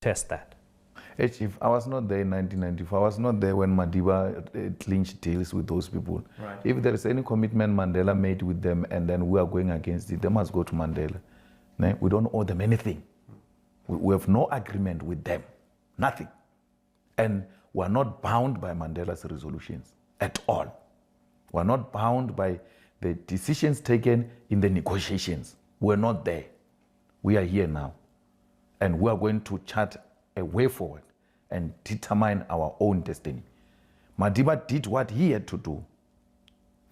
test that? Hey, Chief, I was not there in 1994. I was not there when Madiba clinched deals with those people. Right. If there is any commitment Mandela made with them and then we are going against it, they must go to Mandela. We don't owe them anything. We have no agreement with them, nothing. And we are not bound by Mandela's resolutions at all. We are not bound by the decisions taken in the negotiations. We're not there. We are here now. And we are going to chart a way forward and determine our own destiny. Madiba did what he had to do.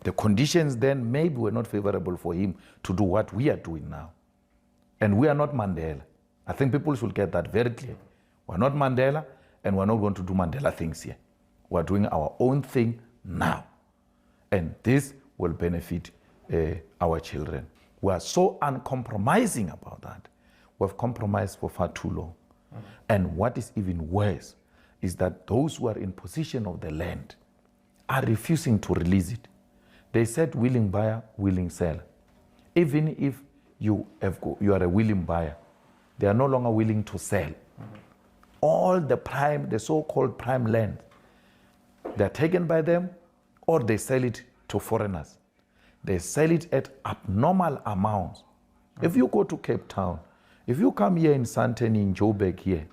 The conditions then maybe were not favorable for him to do what we are doing now. And we are not Mandela. I think people should get that very clear. We're not Mandela, and we're not going to do Mandela things here. We're doing our own thing now. And this will benefit our children. We are so uncompromising about that. We've compromised for far too long. And what is even worse is that those who are in possession of the land are refusing to release it. They said willing buyer, willing seller. Even if you are a willing buyer, they are no longer willing to sell. All the so-called prime land, they're taken by them or they sell it to foreigners. They sell it at abnormal amounts. If you go to Cape Town, if you come here in Sandton, in Joburg here,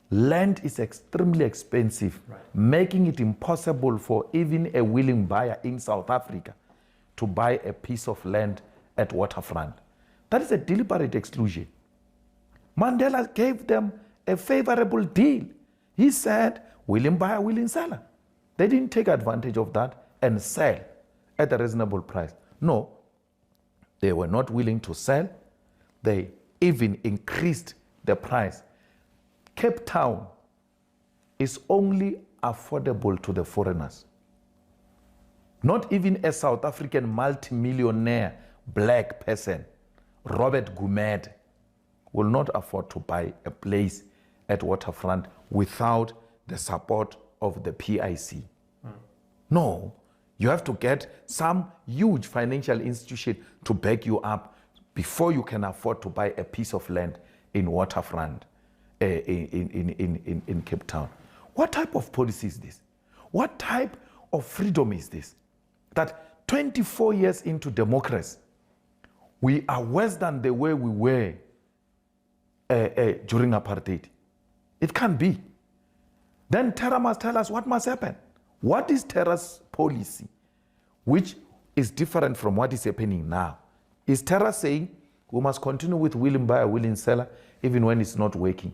land is extremely expensive, making it impossible for even a willing buyer in South Africa to buy a piece of land at waterfront. That is a deliberate exclusion. Mandela gave them a favorable deal. He said, willing buyer, willing seller. They didn't take advantage of that and sell at a reasonable price. No, they were not willing to sell. They even increased the price. Cape Town is only affordable to the foreigners. Not even a South African multimillionaire black person, Robert Gumede, will not afford to buy a place at waterfront without the support of the PIC. No, you have to get some huge financial institution to back you up before you can afford to buy a piece of land in waterfront in Cape Town. What type of policy is this? What type of freedom is this? That 24 years into democracy, we are worse than the way we were during apartheid. It can't be. Then Terra must tell us what must happen. What is Terra's policy, which is different from what is happening now? Is Terra saying we must continue with willing buyer, willing seller, even when it's not working?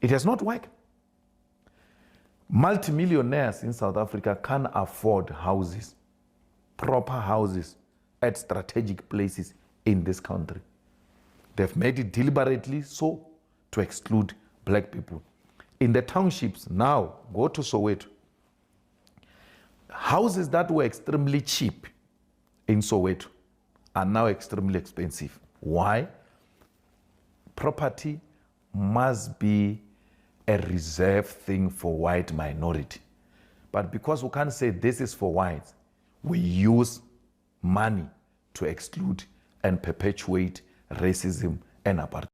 It has not worked. Multimillionaires in South Africa can afford houses, proper houses at strategic places in this country. They've made it deliberately so to exclude black people. In the townships now, go to Soweto. Houses that were extremely cheap in Soweto are now extremely expensive. Why? Property must be a reserved thing for white minority. But because we can't say this is for whites, we use money to exclude and perpetuate racism and apartheid.